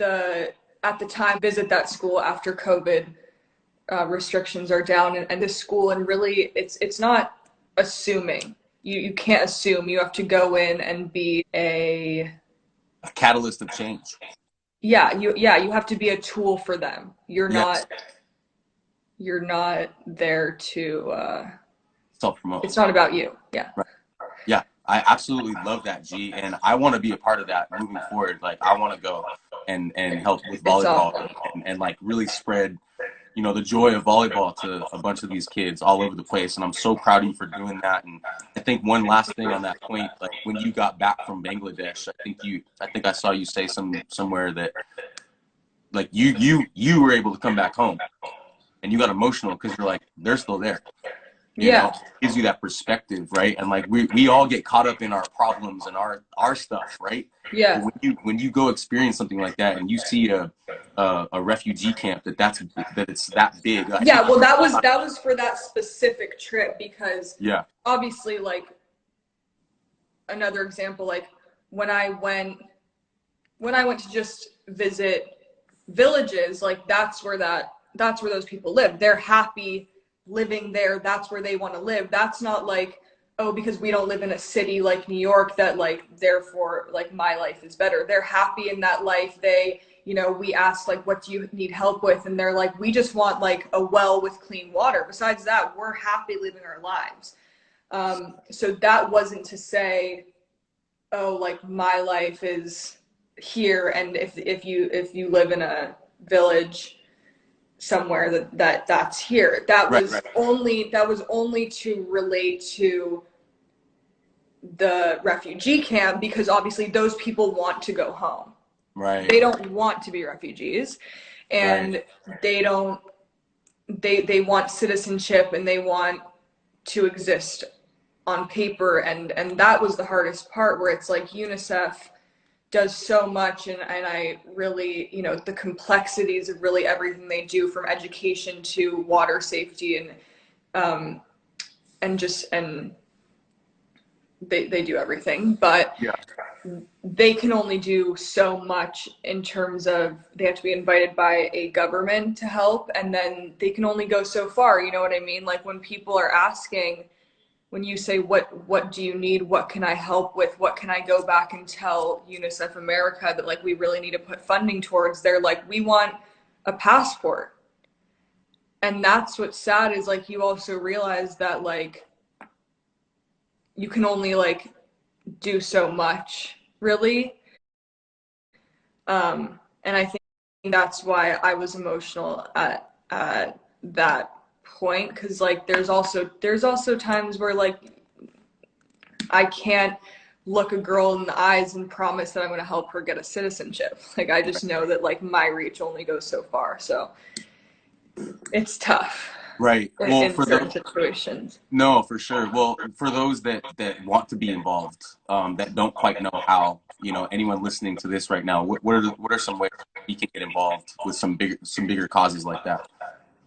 at the time visit that school after COVID restrictions are down, and the school, and really it's not assuming. You can't assume. You have to go in and be A catalyst of change. you have to be a tool for them. Yes. You're not there to Self promote. it's not about you. Yeah. Right. Yeah, I absolutely love that, G, and I want to be a part of that moving forward. Like, I want to go and help with It's volleyball awesome. and like really spread, the joy of volleyball to a bunch of these kids all over the place. And I'm so proud of you for doing that. And I think one last thing on that point, like when you got back from Bangladesh, I think I saw you say somewhere that like you were able to come back home and you got emotional because you're like, they're still there. Yeah. It gives you that perspective, right? And like we all get caught up in our problems and our stuff, right? Yeah. But when you go experience something like that and you see a refugee camp that it's that big. Yeah, well that was for that specific trip, because Yeah. obviously, like, another example, like when I went to just visit villages, like that's where those people live. They're happy living there. That's where they want to live. That's not like, oh, because we don't live in a city like New York that like therefore like my life is better. They're happy in that life. They, we ask like, what do you need help with? And they're like, we just want like a well with clean water. Besides that, we're happy living our lives. So that wasn't to say, oh, like my life is here, and if you live in a village somewhere that's here. That was Right. only to relate to the refugee camp, because obviously those people want to go home. Right. They don't want to be refugees, and Right. they want citizenship, and they want to exist on paper, and that was the hardest part, where it's like UNICEF does so much, and I really, the complexities of really everything they do, from education to water safety, and they do everything, but Yeah. they can only do so much in terms of they have to be invited by a government to help, and then they can only go so far. You know what I mean? Like when people are asking, when you say, what do you need? What can I help with? What can I go back and tell UNICEF America that like we really need to put funding towards? They're like, we want a passport. And that's what's sad, is like you also realize that like you can only like do so much, really. And I think that's why I was emotional at that point, because like there's also times where like I can't look a girl in the eyes and promise that I'm going to help her get a citizenship. Like I just know that like my reach only goes so far, so it's tough. Right. Well, In for certain the situations. no, for sure. Well, for those that want to be involved, that don't quite know how, anyone listening to this right now, what are some ways we can get involved with some bigger causes like that?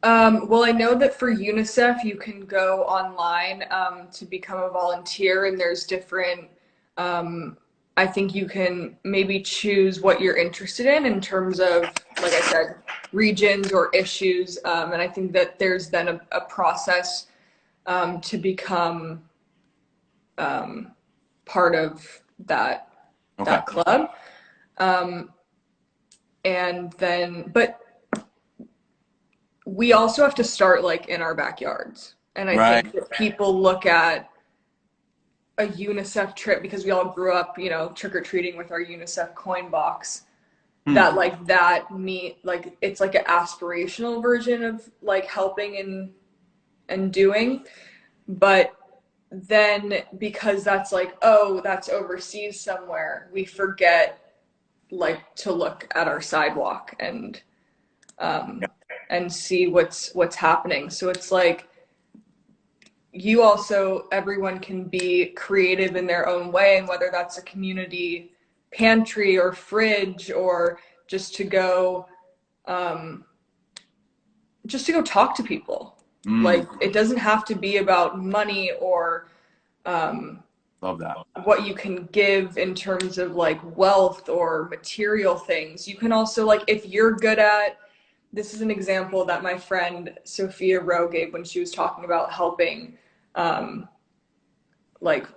Well, I know that for UNICEF, you can go online to become a volunteer, and there's different, I think you can maybe choose what you're interested in terms of, like I said, regions or issues. And I think that there's then a process to become part of that Okay. club. And then, but we also have to start like in our backyards. And I Right. think that people look at a UNICEF trip, because we all grew up, trick-or-treating with our UNICEF coin box, that like like it's like an aspirational version of like helping and doing. But then because that's like, oh, that's overseas somewhere, we forget like to look at our sidewalk and see what's happening. So it's like everyone can be creative in their own way, and whether that's a community pantry or fridge, or just to go talk to people. Like it doesn't have to be about money or Love that. what you can give in terms of like wealth or material things. You can also, like, if you're good at, this is an example that my friend Sophia Rowe gave when she was talking about helping like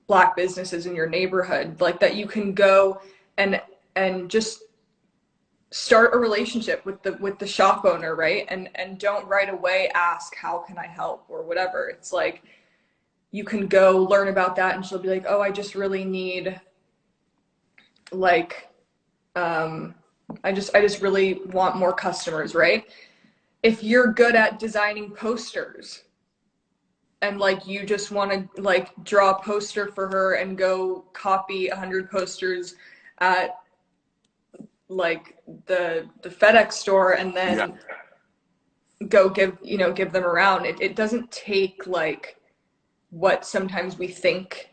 Black businesses in your neighborhood, like that you can go and just start a relationship with the shop owner, right? And don't right away ask, how can I help, or whatever. It's like, you can go learn about that, and she'll be like, oh, I just really need, like, I just really want more customers, right? If you're good at designing posters and like you just want to like draw a poster for her and go copy 100 posters at like the FedEx store and then go give them around. It doesn't take like what sometimes we think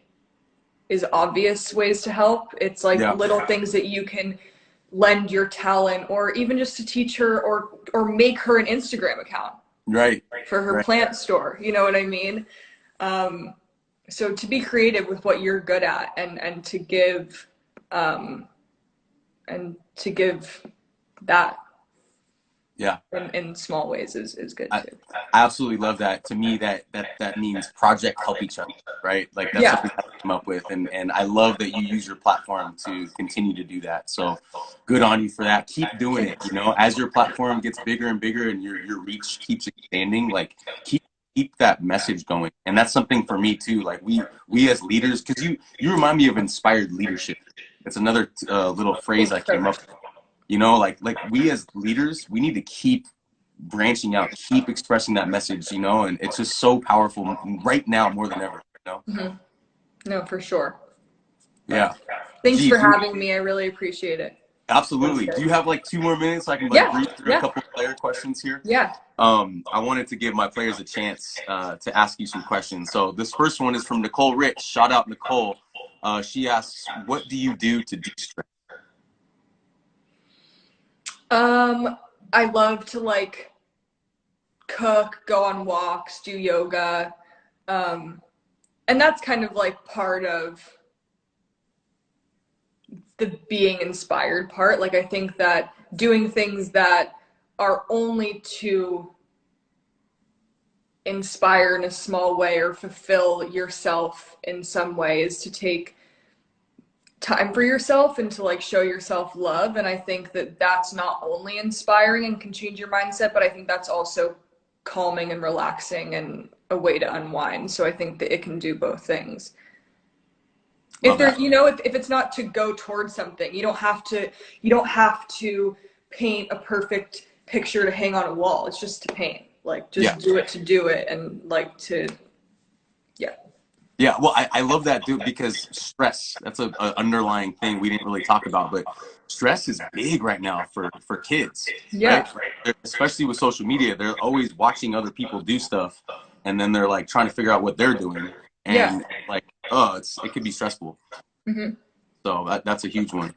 is obvious ways to help. It's like little things that you can lend your talent, or even just to teach her or make her an Instagram account for her plant store. You know what I mean? So to be creative with what you're good at and to give that in small ways is good too. I absolutely love that. To me, that means project help each other, right? Like that's something I came up with, and I love that you use your platform to continue to do that. So good on you for that. Keep doing it. As your platform gets bigger and bigger and your reach keeps expanding, like keep that message going. And that's something for me too. Like we as leaders, because you remind me of inspired leadership. It's another little phrase I came up with. Like we as leaders, we need to keep branching out, keep expressing that message, and it's just so powerful right now more than ever, Mm-hmm. No, for sure. Yeah. Thanks for having me. I really appreciate it. Absolutely. Do you have like 2 more minutes so I can breeze through a couple of player questions here? Yeah. I wanted to give my players a chance to ask you some questions. So this first one is from Nicole Rich. Shout out Nicole. She asks, what do you do to de-stress? I love to like cook, go on walks, do yoga. And that's kind of like part of the being inspired part. Like I think that doing things that are only to inspire in a small way or fulfill yourself in some way is to take time for yourself and to like show yourself love. And I think that that's not only inspiring and can change your mindset, but I think that's also calming and relaxing and a way to unwind. So I think that it can do both things. If there's, if it's not to go towards something, you don't have to paint a perfect picture to hang on a wall. It's just to paint, like just do it to do it. And like to, Yeah, well, I love that, dude, because stress, that's an underlying thing we didn't really talk about, but stress is big right now for kids, right? Especially with social media. They're always watching other people do stuff, and then they're like trying to figure out what they're doing. And like, it could be stressful. Mm-hmm. So that's a huge one.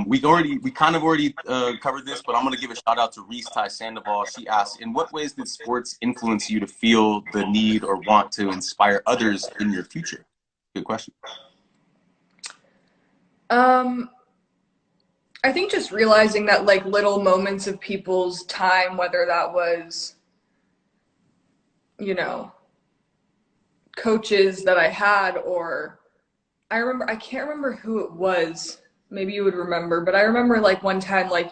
We kind of already covered this, but I'm going to give a shout out to Reese Ty Sandoval. She asked, in what ways did sports influence you to feel the need or want to inspire others in your future? Good question. I think just realizing that like little moments of people's time, whether that was, coaches that I had, or I can't remember who it was. Maybe you would remember, but I remember like one time, like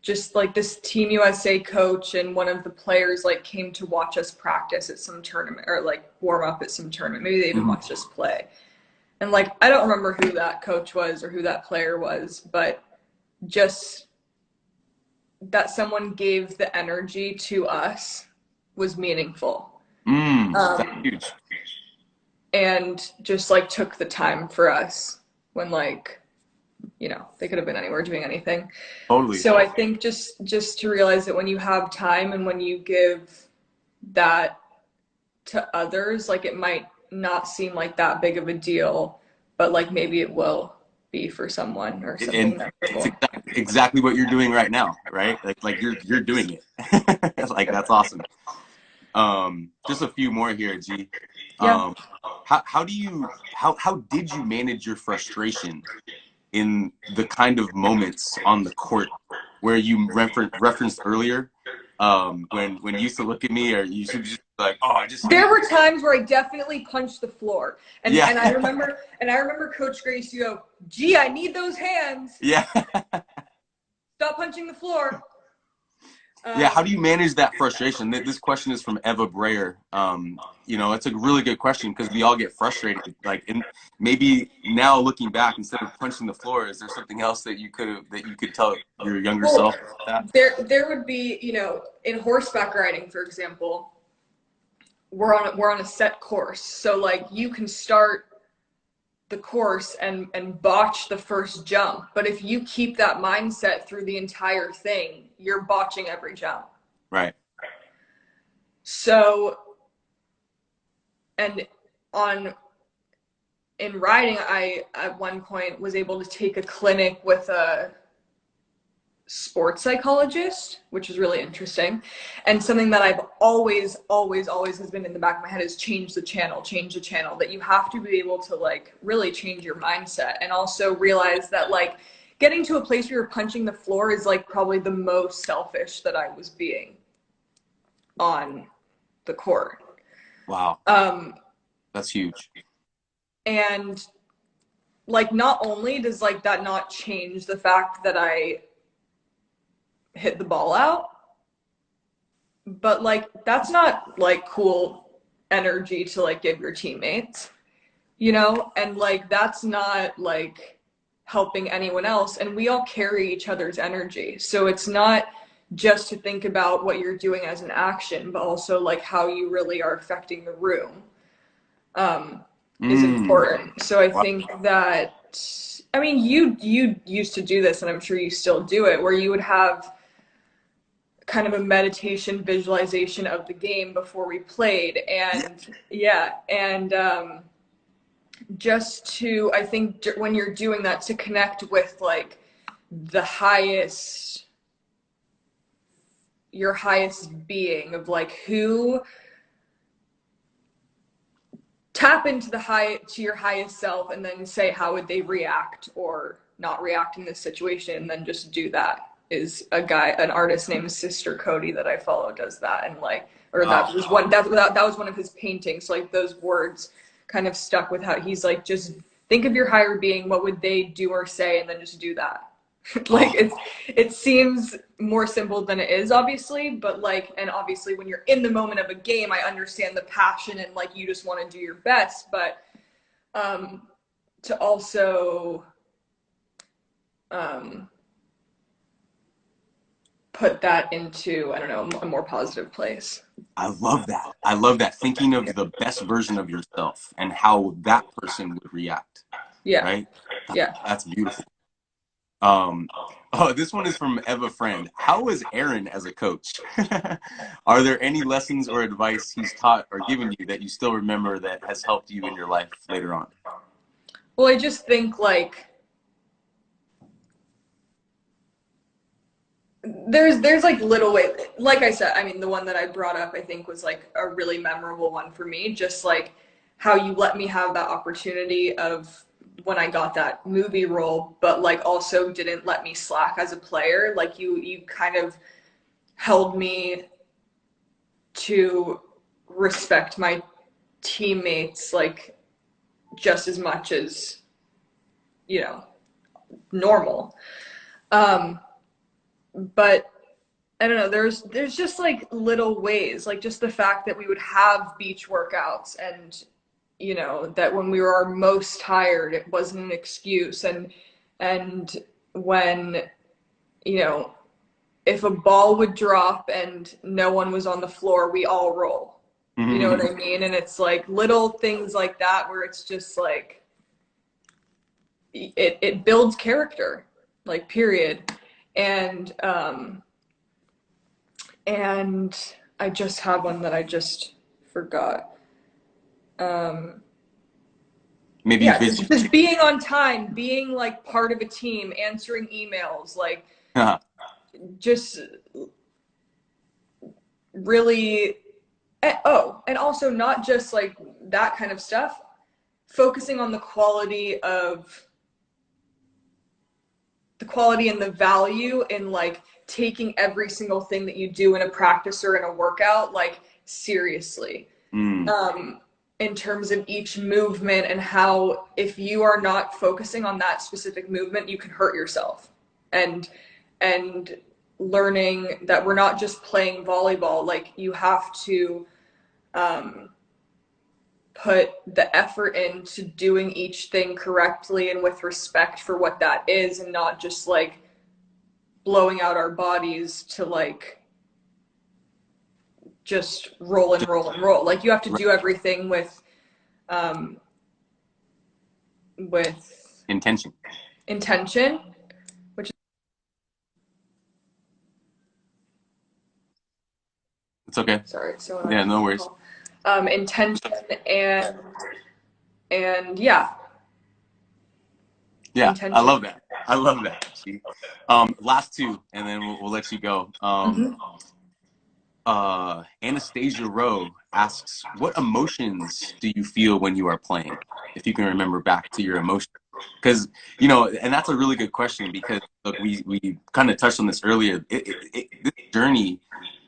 just like this Team USA coach and one of the players like came to watch us practice at some tournament or like warm up at some tournament. Maybe they even watched us play. And like, I don't remember who that coach was or who that player was, but just that someone gave the energy to us was meaningful. That's huge. And just like took the time for us when like, they could have been anywhere doing anything. Totally. So I think just to realize that when you have time and when you give that to others, like it might not seem like that big of a deal, but like maybe it will be for someone or something. And it's exactly what you're doing right now, right? Like you're doing it. Like that's awesome. Just a few more here, G. Yeah. How do you how did you manage your frustration in the kind of moments on the court where you referenced earlier, when you used to look at me, or you should just be like, oh, I just hate There it. were times where I definitely punched the floor, and Yeah. I remember Coach Grace, you go, "Gee, I need those hands. Yeah. Stop punching the floor." Yeah, how do Um, you manage that frustration? This question is from Eva Breyer. You know, it's a really good question because we all get frustrated. Like, and maybe now looking back, instead of punching the floor, is there something else that you could tell your younger well, self about that? there would be, in horseback riding, for example, we're on a set course, so like you can start the course and botch the first jump, but if you keep that mindset through the entire thing, you're botching every jump. Right. So, and on in riding, I at one point was able to take a clinic with a sports psychologist, which is really interesting. And something that I've always has been in the back of my head is change the channel, that you have to be able to like really change your mindset, and also realize that like getting to a place where you're punching the floor is like probably the most selfish that I was being on the court. Wow. Um, That's huge. and like not only does like that not change the fact that I hit the ball out, but like that's not like cool energy to like give your teammates, and like that's not like helping anyone else, and we all carry each other's energy, so it's not just to think about what you're doing as an action, but also like how you really are affecting the room, is Mm. important. So I Wow. think that, I mean, you used to do this, and I'm sure you still do it, where you would have kind of a meditation visualization of the game before we played, Yeah. and yeah, and just to, I think when you're doing that, to connect with like the highest, your highest being, of like who, tap into to your highest self, and then say how would they react or not react in this situation, and then just do that. Is an artist named Sister Cody that I follow, does that, and like, or Wow. that was one of his paintings. So like those words kind of stuck with how he's like, just think of your higher being, what would they do or say, and then just do that. Like Oh, it seems more simple than it is, obviously, but like, and obviously when you're in the moment of a game, I understand the passion and like you just want to do your best, but to also um put that into, I don't know, a more positive place. I love that. I love that. Thinking of the best version of yourself and how that person would react. Yeah. Right? Yeah. That's beautiful. Um, oh, this one is from Eva Friend. How is Aaron as a coach? Are there any lessons or advice he's taught or given you that you still remember that has helped you in your life later on? Well, I just think like there's like little ways, like I said, I mean, the one that I brought up I think was like a really memorable one for me, just like how you let me have that opportunity of when I got that movie role, but like also didn't let me slack as a player. Like you kind of held me to respect my teammates like just as much as, you know, normal. Um, but I don't know, there's just like little ways, like just the fact that we would have beach workouts, and that when we were our most tired, it wasn't an excuse, and when, you know, if a ball would drop and no one was on the floor, we all roll. You know what I mean? And it's like little things like that where it's just like it builds character, like period. And and I just had one that I just forgot. Um, Maybe yeah, vision. just being on time, being like part of a team, answering emails, like just really and also not just like that kind of stuff, focusing on the quality and the value in like taking every single thing that you do in a practice or in a workout like seriously. In terms of each movement, and how if you are not focusing on that specific movement, you can hurt yourself. And learning that we're not just playing volleyball, like you have to put the effort into doing each thing correctly and with respect for what that is, and not just like blowing out our bodies to like just roll and roll and roll. Like you have to do everything with intention. Which it's okay. Sorry. So yeah, no worries. Intention and yeah. Yeah, Intention. I love that. I love that. Last two, and then we'll let you go. Anastasia Rowe asks, what emotions do you feel when you are playing? If you can remember back to your emotions. Because, you know, and that's a really good question, because look, we kind of touched on this earlier. This journey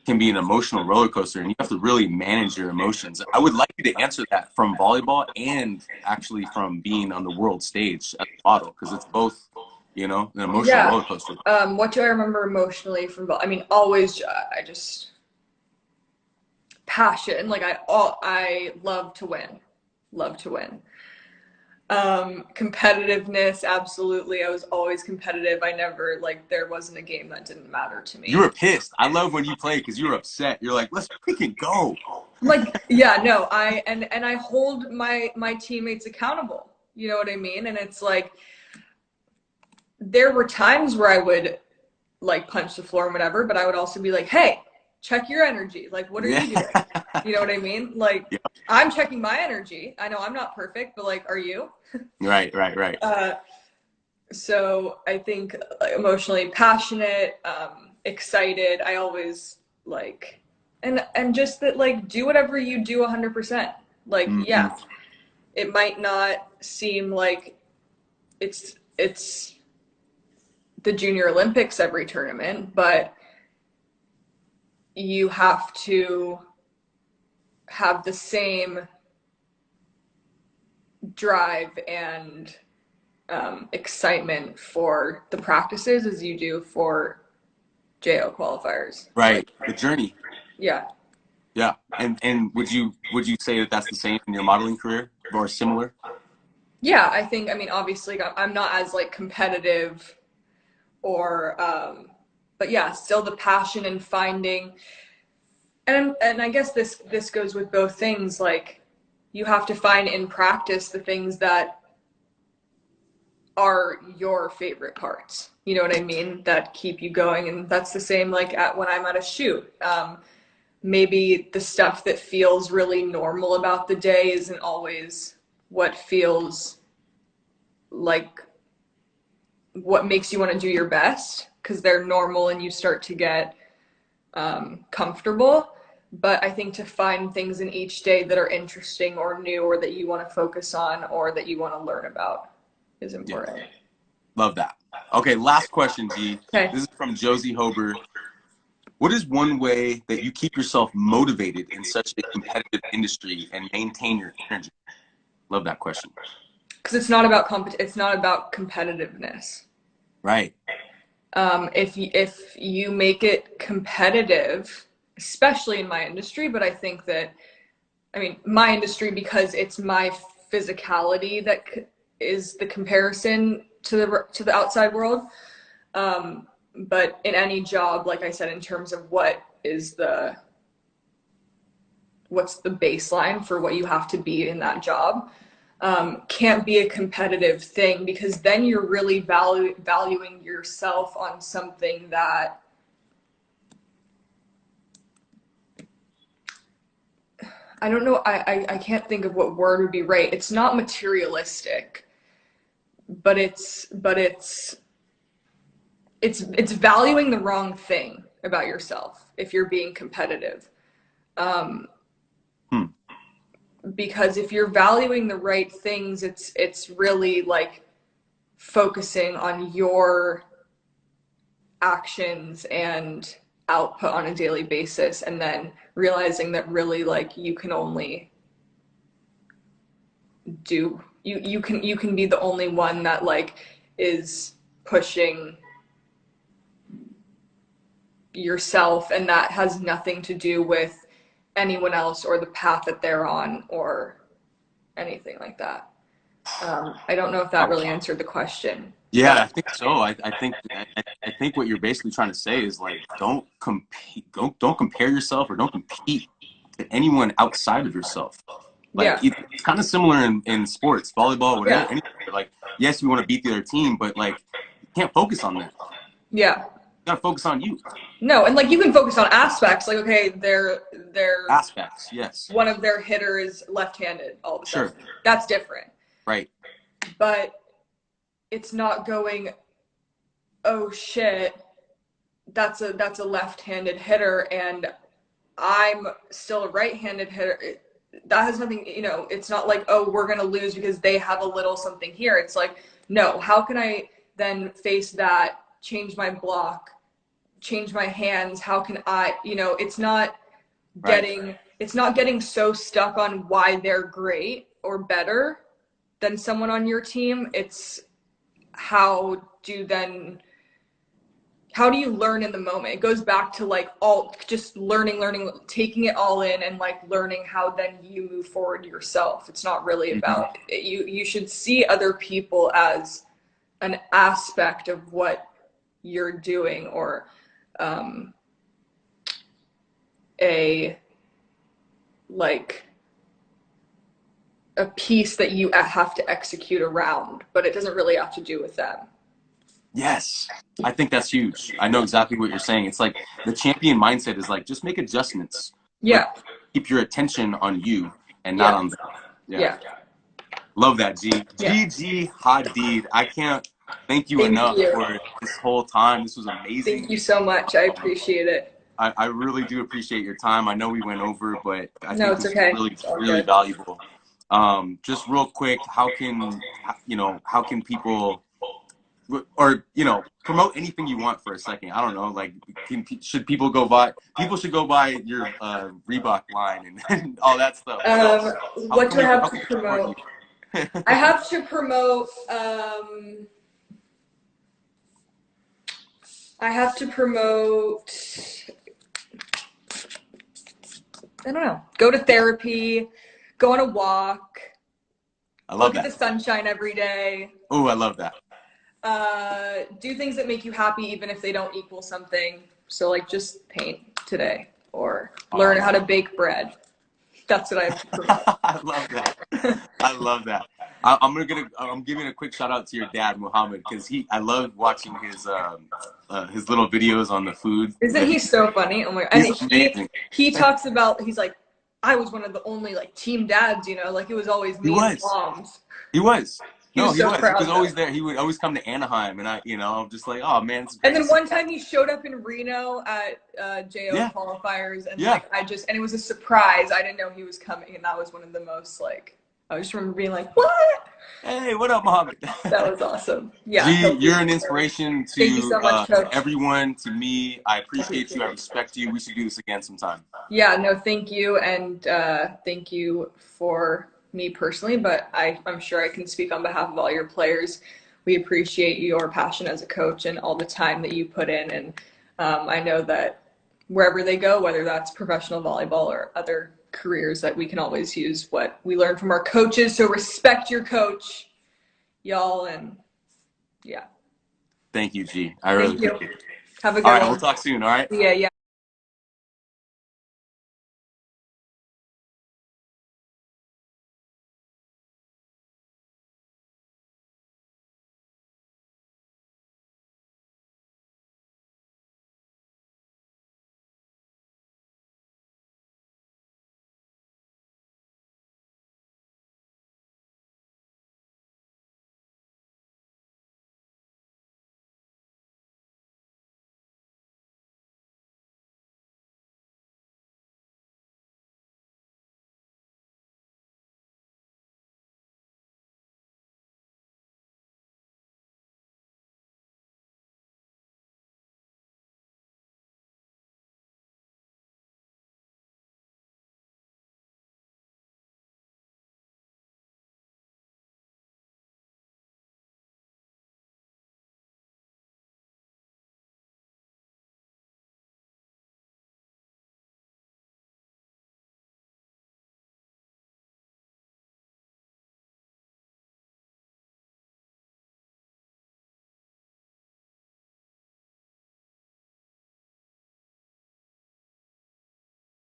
can be an emotional roller coaster, and you have to really manage your emotions. I would like you to answer that from volleyball and actually from being on the world stage as a model, because it's both, you know, an emotional roller coaster. What do I remember emotionally from I mean, always, I just passion. Like I love to win. Competitiveness, absolutely. I was always competitive. I never, like, there wasn't a game that didn't matter to me. You were pissed. I love when you play because you were upset. You're like, let's freaking go. Like, yeah, no, and I hold my teammates accountable. You know what I mean? And it's like, there were times where I would like punch the floor and whatever, but I would also be like, hey, check your energy. Like, what are you doing? You know what I mean? Like, I'm checking my energy. I know I'm not perfect, but like, are you? Right. So I think emotionally passionate, excited. I always like, and just that, like, do whatever you do 100%. Like, yeah, it might not seem like it's the Junior Olympics every tournament, but you have to have the same drive and excitement for the practices as you do for JO qualifiers. Right. The journey. Yeah. Yeah. And would you say that that's the same in your modeling career, or similar? Yeah, I think, I mean, obviously I'm not as like competitive or but yeah, still the passion and finding, and I guess this goes with both things. Like, you have to find in practice the things that are your favorite parts. You know what I mean? That keep you going. And that's the same like when I'm at a shoot. Maybe the stuff that feels really normal about the day isn't always what feels like what makes you want to do your best, because they're normal and you start to get comfortable. But I think to find things in each day that are interesting or new, or that you want to focus on, or that you want to learn about, is important. Yeah. Love that. Okay, last question, G. Okay. This is from Josie Hober. What is one way that you keep yourself motivated in such a competitive industry and maintain your energy? Love that question. Because it's not about it's not about competitiveness. Right. If you make it competitive, especially in my industry, but I think that, I mean, my industry, because it's my physicality that is the comparison to the outside world. But in any job, like I said, in terms of what's the baseline for what you have to be in that job, can't be a competitive thing, because then you're really valuing yourself on something that I don't know, I can't think of what word would be right. It's not materialistic, but it's valuing the wrong thing about yourself if you're being competitive. because if you're valuing the right things, it's really like focusing on your actions and output on a daily basis, and then realizing that really like you can only do you can be the only one that like is pushing yourself, and that has nothing to do with anyone else or the path that they're on or anything like that. I don't know if that really answered the question. Yeah, I think so. I think what you're basically trying to say is like don't compete, don't compare yourself or don't compete to anyone outside of yourself. Like Yeah. it's kind of similar in sports, volleyball, whatever. Yeah. Anything. Like yes, you want to beat the other team, but like you can't focus on that. Yeah. You gotta focus on you. No, and like you can focus on aspects, like okay, they're Aspects, yes. one of their hitters left-handed all of a sudden. Sure. That's different. Right. But it's not going, oh shit, that's a left-handed hitter and I'm still a right-handed hitter. That has nothing, you know, it's not like, oh, we're going to lose because they have a little something here. It's like, no, how can I then face that, change my block, change my hands? How can I, you know, it's not getting so stuck on why they're great or better than someone on your team. It's how do you learn in the moment? It goes back to like all just learning, taking it all in and like learning how then you move forward yourself. It's not really about you should see other people as an aspect of what you're doing, or a like a piece that you have to execute around, but it doesn't really have to do with them. Yes, I think that's huge. I know exactly what you're saying. It's like the champion mindset is like just make adjustments. Yeah. But keep your attention on you and not on them. Yeah. Love that, G. Yeah. Gigihadid. I can't thank you enough for this whole time. This was amazing. Thank you so much. I appreciate it. I really do appreciate your time. I know we went over, but I No, think it's this okay. is really valuable. Just real quick, how can people, or promote anything you want for a second? I don't know, like should people go buy? People should go buy your Reebok line and all that stuff. What do I have to promote? I have to promote. I don't know. Go to therapy. Go on a walk. I love that. Look at the sunshine every day. Oh, I love that. Do things that make you happy, even if they don't equal something. So, like, just paint today, or learn how to bake bread. That's what I have to promote. I love that. I love that. I'm giving a quick shout out to your dad, Muhammad, because I love watching his little videos on the food. Isn't he so funny? Oh my God. He's amazing. He talks about, he's like, I was one of the only like team dads, like it was always me and moms. He was. He was always there. He would always come to Anaheim, and I'm just like, oh man. And then one time he showed up in Reno at JO qualifiers, and and it was a surprise. I didn't know he was coming, and that was one of the most like, I just remember being like, what? Hey, what up, Mohammed? That was awesome. Yeah. G, you're an inspiration to, thank you so much, Coach. To everyone, to me. I appreciate you. I respect you. We should do this again sometime. Yeah, no, thank you. And thank you for me personally, but I'm sure I can speak on behalf of all your players. We appreciate your passion as a coach and all the time that you put in. And I know that wherever they go, whether that's professional volleyball or other careers, that we can always use what we learn from our coaches. So respect your coach, y'all. And yeah. Thank you, G. I really appreciate it. Have a good one. All right, we'll talk soon. All right. Yeah.